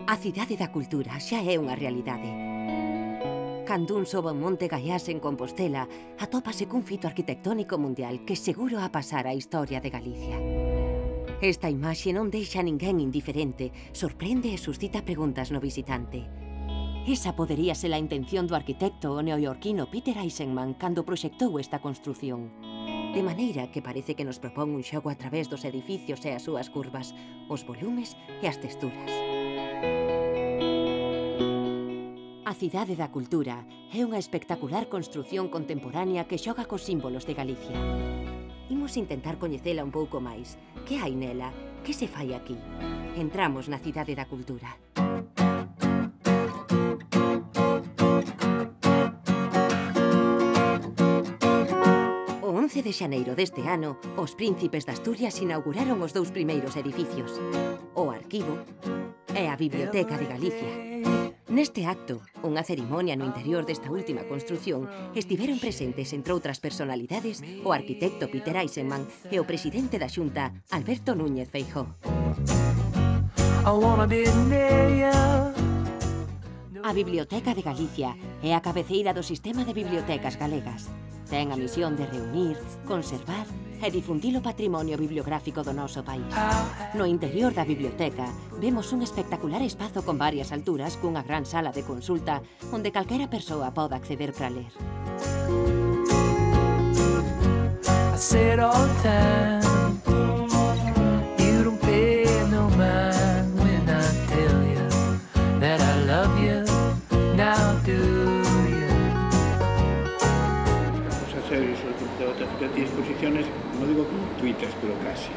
A cidade da cultura xa é unha realidade. Cando un sobe un monte Gaiás en Compostela, atópase cun fito arquitectónico mundial que seguro a pasar a historia de Galicia. Esta imaxe non deixa a ninguén indiferente, sorprende e suscita preguntas no visitante. Esa podería ser a intención do arquitecto neoiorquino Peter Eisenman cando proxectou esta construción. De maneira que parece que nos propón un xogo a través dos edificios e as súas curvas, os volumes e as texturas. A Cidade da Cultura é unha espectacular construción contemporánea que xoga cos símbolos de Galicia. Imos intentar coñecela un pouco máis. Que hai nela? Que se fai aquí? Entramos na Cidade da Cultura. O 11 de xaneiro deste ano, os príncipes de Asturias inauguraron os dous primeiros edificios, o Arquivo e a Biblioteca de Galicia. Neste acto, unha cerimonia no interior desta última construción, estiveron presentes, entre outras personalidades, o arquitecto Peter Eisenman e o presidente da Xunta, Alberto Núñez Feijóo. A Biblioteca de Galicia é a cabeceira do sistema de bibliotecas galegas. Ten a misión de reunir, conservar e difundir o patrimonio bibliográfico do noso país. No interior da biblioteca vemos un espectacular espazo con varias alturas cunha gran sala de consulta onde calquera persoa pode acceder para ler. De exposiciones, no digo gratuitas, pero casi.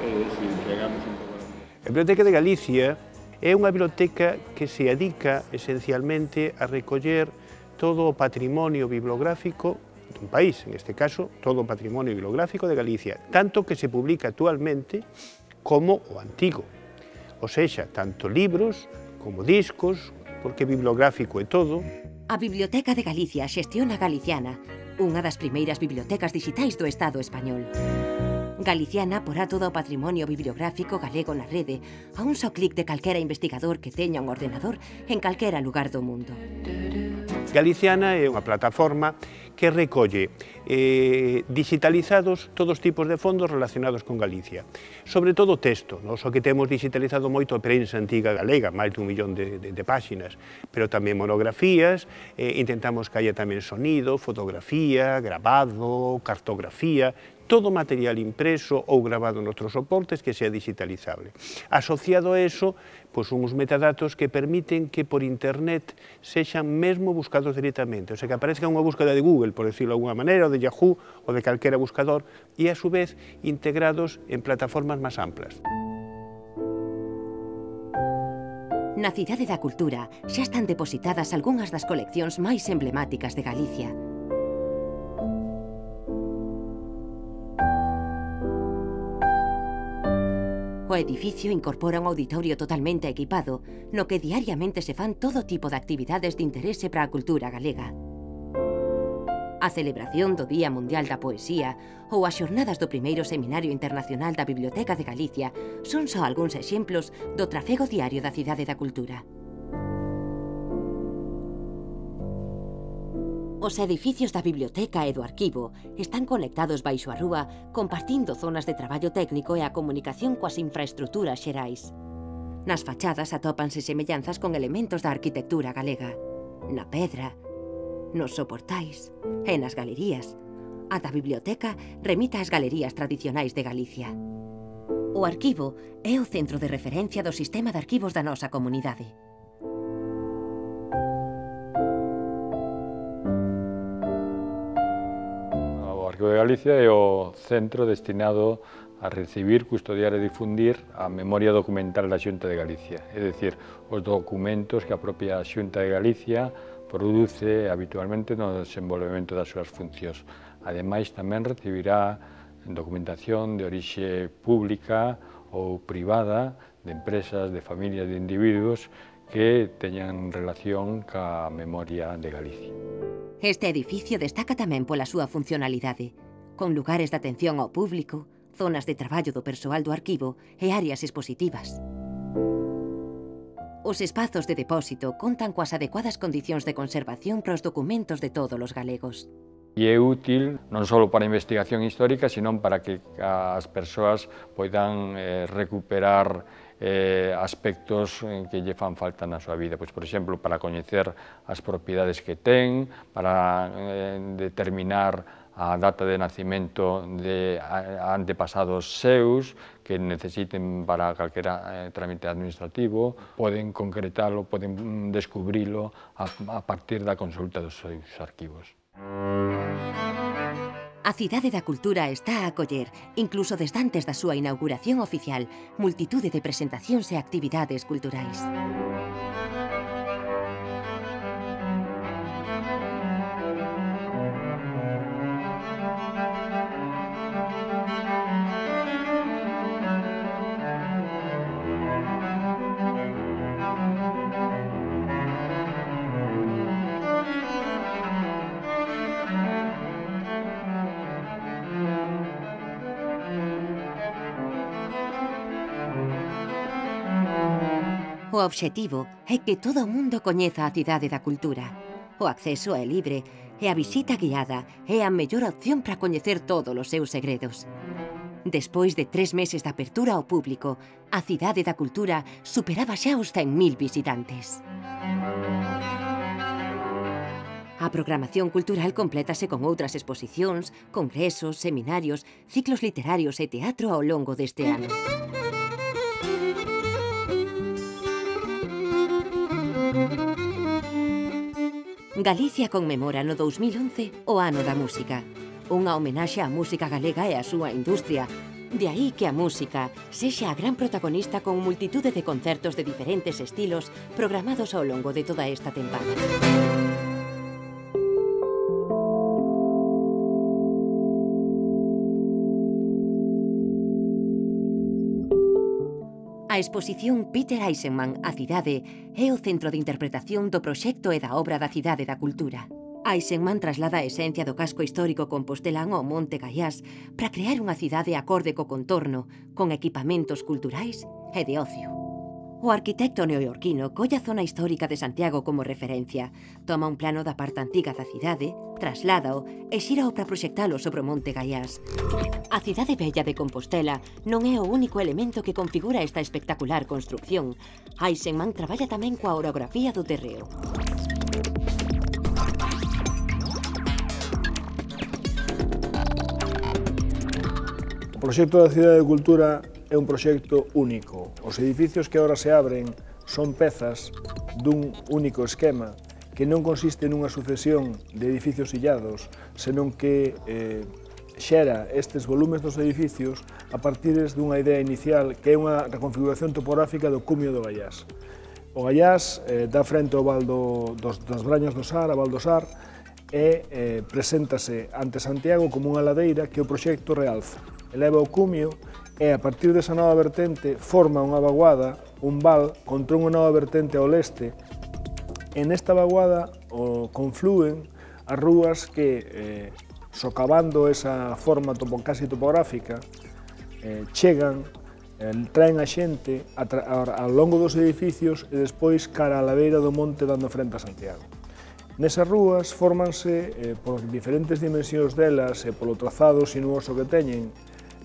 Si entregamos un pouco. A Biblioteca de Galicia é unha biblioteca que se dedica esencialmente a recoller todo o patrimonio bibliográfico dun país, en este caso, todo o patrimonio bibliográfico de Galicia, tanto que se publica actualmente como o antigo. O sexa, tanto libros como discos, porque bibliográfico é todo. A Biblioteca de Galicia xestiona Galiciana, unha das primeiras bibliotecas digitais do Estado español. Galiciana porá todo o patrimonio bibliográfico galego na rede a un só clic de calquera investigador que teña un ordenador en calquera lugar do mundo. Galiciana é unha plataforma que recolle digitalizados todos os tipos de fondos relacionados con Galicia. Sobre todo texto, non só que temos digitalizado moito a prensa antiga galega, máis de 1 millón de páxinas, pero tamén monografías, intentamos que haya tamén sonido, fotografía, grabado, cartografía, todo material impreso ou grabado noutros soportes que sea digitalizable. Asociado a eso, pois uns metadatos que permiten que por internet sexan mesmo buscados directamente, o sea, que aparezca unha búsqueda de Google, por decirlo de alguna maneira, ou de Yahoo, ou de calquera buscador, e a su vez integrados en plataformas máis amplas. Na Cidade da Cultura xa están depositadas algunhas das coleccións máis emblemáticas de Galicia. O edificio incorpora un auditorio totalmente equipado, no que diariamente se fan todo tipo de actividades de interese para a cultura galega. A celebración do Día Mundial da Poesía ou as xornadas do primeiro Seminario Internacional da Biblioteca de Galicia son só algúns exemplos do trafego diario da Cidade da Cultura. Os edificios da biblioteca e do arquivo están conectados baixo a rúa, compartindo zonas de traballo técnico e a comunicación coas infraestruturas xerais. Nas fachadas atópanse semellanzas con elementos da arquitectura galega. Na pedra, nos soportais e nas galerías. A da biblioteca remita ás galerías tradicionais de Galicia. O arquivo é o centro de referencia do sistema de arquivos da nosa comunidade. O Arquivo de Galicia é o centro destinado a recibir, custodiar e difundir a memoria documental da Xunta de Galicia, é dicir, os documentos que a propia Xunta de Galicia produce habitualmente no desenvolvemento das súas funcións. Ademais, tamén recibirá documentación de orixe pública ou privada de empresas, de familias, de individuos que teñan relación ca memoria de Galicia. Este edificio destaca tamén pola súa funcionalidade, con lugares de atención ao público, zonas de traballo do persoal do arquivo e áreas expositivas. Os espazos de depósito contan coas adecuadas condicións de conservación para os documentos de todos os galegos. E é útil non só para a investigación histórica, sino para que as persoas poidan recuperar aspectos que lle fan falta na súa vida. Pois, por exemplo, para coñecer as propiedades que ten, para determinar a data de nacimento de antepasados seus que necesiten para calquera trámite administrativo, poden concretalo, poden descubrilo a partir da consulta dos seus arquivos. A Cidade da Cultura está a acoller, incluso desde antes da súa inauguración oficial, multitude de presentacións e actividades culturais. O obxectivo é que todo o mundo coñeza a Cidade da Cultura. O acceso é libre e a visita guiada é a mellor opción para coñecer todos os seus segredos. Despois de 3 meses de apertura ao público, a Cidade da Cultura superaba xa os 100.000 visitantes. A programación cultural complétase con outras exposicións, congresos, seminarios, ciclos literarios e teatro ao longo deste ano. Galicia conmemora no 2011 o Ano da Música, unha homenaxe á música galega e á súa industria. De aí que a música sexa a gran protagonista con multitude de concertos de diferentes estilos programados ao longo de toda esta tempada. A exposición Peter Eisenman, a cidade, é o centro de interpretación do proxecto e da obra da Cidade da Cultura. Eisenman traslada a esencia do casco histórico compostelán ao Monte Gaiás para crear unha cidade acorde co contorno, con equipamentos culturais e de ocio. O arquitecto neoiorquino colle a zona histórica de Santiago como referencia, toma un plano da parte antiga da cidade, trasládao e xírao para proxectalo sobre o Monte Gaiás. A cidade bella de Compostela non é o único elemento que configura esta espectacular construcción. Eisenman traballa tamén coa orografía do terreo. O proxecto da Cidade de Cultura é un proxecto único. Os edificios que agora se abren son pezas dun único esquema que non consiste nunha sucesión de edificios illados, senón que xera estes volumes dos edificios a partir dunha idea inicial que é unha reconfiguración topográfica do cumio do Gaiás. O Gaiás dá frente ao val das Brañas do Sar, a Val do Sar, e preséntase ante Santiago como unha ladeira que o proxecto realza. Eleva o cumio e, a partir desa nova vertente, forma unha vaguada, un val, contra unha nova vertente ao leste. E nesta vaguada conflúen as rúas que, socavando esa forma casi topográfica, chegan, traen a xente ao longo dos edificios e despois cara á ladeira do monte dando frente a Santiago. Nesas rúas fórmanse, por diferentes dimensións delas e polo trazado sinuoso que teñen,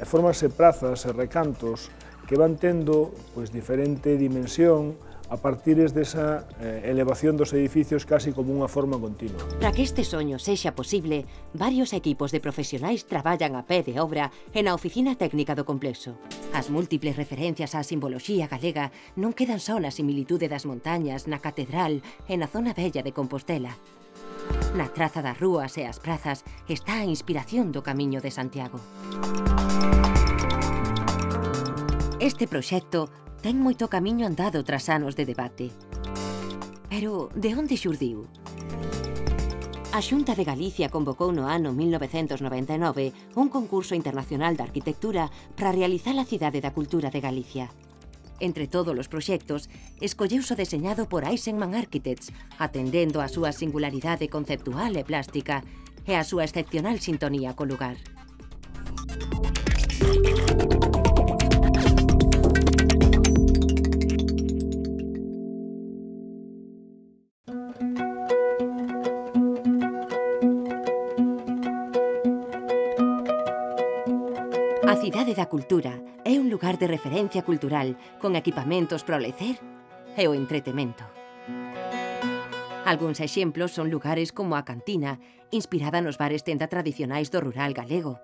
fórmanse prazas e recantos que van tendo diferente dimensión a partir desa elevación dos edificios casi como unha forma continua. Para que este soño sexa posible, varios equipos de profesionais traballan a pé de obra e na oficina técnica do complexo. As múltiples referencias á simboloxía galega non quedan só na similitude das montañas, na catedral e na zona bella de Compostela. Na traza das rúas e as prazas está a inspiración do Camiño de Santiago. Este proxecto ten moito camiño andado tras anos de debate. Pero, de onde xurdiu? A Xunta de Galicia convocou no ano 1999 un concurso internacional de arquitectura para realizar a Cidade da Cultura de Galicia. Entre todos os proxectos, escolleuse o deseñado por Eisenman Architects, atendendo a súa singularidade conceptual e plástica e a súa excepcional sintonía co lugar. da Cultura é un lugar de referencia cultural con equipamentos para o lecer e o entretemento. Algúns exemplos son lugares como a Cantina, inspirada nos bares tenda tradicionais do rural galego.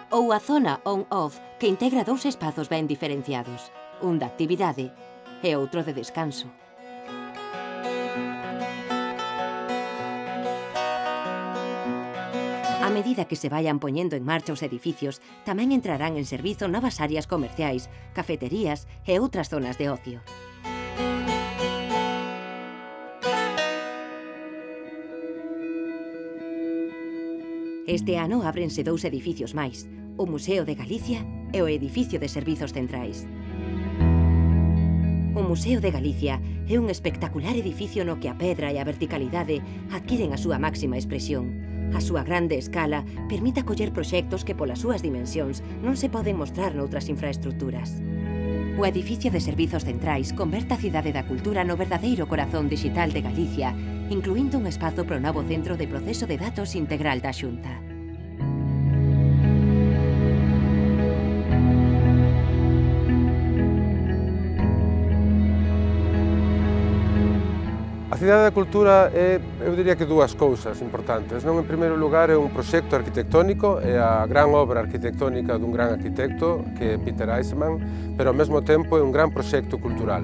Ou a zona on-off, que integra dous espazos ben diferenciados, un de actividade e outro de descanso. A medida que se vayan poñendo en marcha os edificios, tamén entrarán en servizo novas áreas comerciais, cafeterías e outras zonas de ocio. Este ano ábrense dous edificios máis, o Museo de Galicia e o Edificio de Servizos Centrais. O Museo de Galicia é un espectacular edificio no que a pedra e a verticalidade adquiren a súa máxima expresión. A súa grande escala permite acoller proxectos que polas súas dimensións non se poden mostrar noutras infraestructuras. O Edificio de Servizos Centrais converte a Cidade da Cultura no verdadeiro corazón digital de Galicia, incluindo un espazo para o novo Centro de Proceso de Datos Integral da Xunta. A Cidade da Cultura é, eu diría que dúas cousas importantes. Non, en primeiro lugar, é un proxecto arquitectónico, é a gran obra arquitectónica dun gran arquitecto, que é Peter Eisenman, pero ao mesmo tempo é un gran proxecto cultural.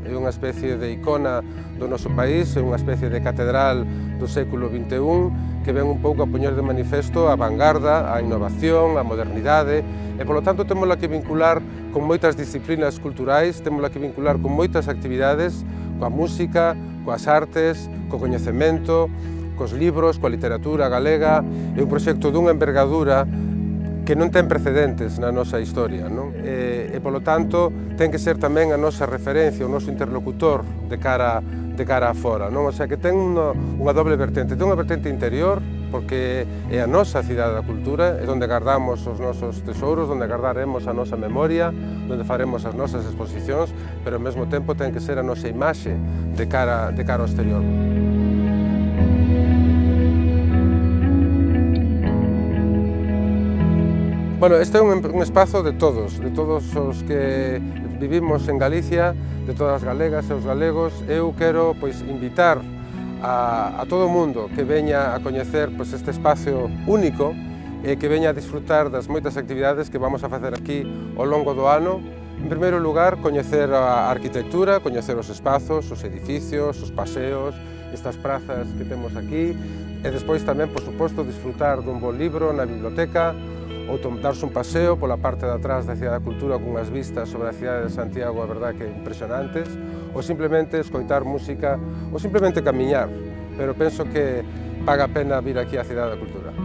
É unha especie de icona do noso país, é unha especie de catedral do século XXI que ven un pouco a poñer de manifesto a vanguarda, a innovación, a modernidade e, polo tanto, témola que vincular con moitas disciplinas culturais, témola que vincular con moitas actividades, coa música, coas artes, co coñecemento, cos libros, coa literatura galega. É un proxecto dunha envergadura que non ten precedentes na nosa historia, non? E, polo tanto, ten que ser tamén a nosa referencia, o noso interlocutor de cara a fora, non? O sea, que ten unha doble vertente. Ten unha vertente interior, porque é a nosa Cidade da Cultura, é onde guardamos os nosos tesouros, onde guardaremos a nosa memoria, onde faremos as nosas exposicións, pero ao mesmo tempo ten que ser a nosa imaxe de cara ao exterior. Bueno, este é un espazo de todos os que vivimos en Galicia, de todas as galegas e os galegos. Eu quero invitar a todo o mundo que veña a coñecer este espazo único e que veña a disfrutar das moitas actividades que vamos a facer aquí ao longo do ano. En primeiro lugar, coñecer a arquitectura, coñecer os espazos, os edificios, os paseos, estas prazas que temos aquí, e despois tamén, por suposto, disfrutar dun bon libro na biblioteca, ou darse un paseo pola parte de atrás da Cidade da Cultura con unhas vistas sobre a cidade de Santiago, a verdade que impresionantes, ou simplemente escoitar música, ou simplemente camiñar, pero penso que paga a pena vir aquí á Cidade da Cultura.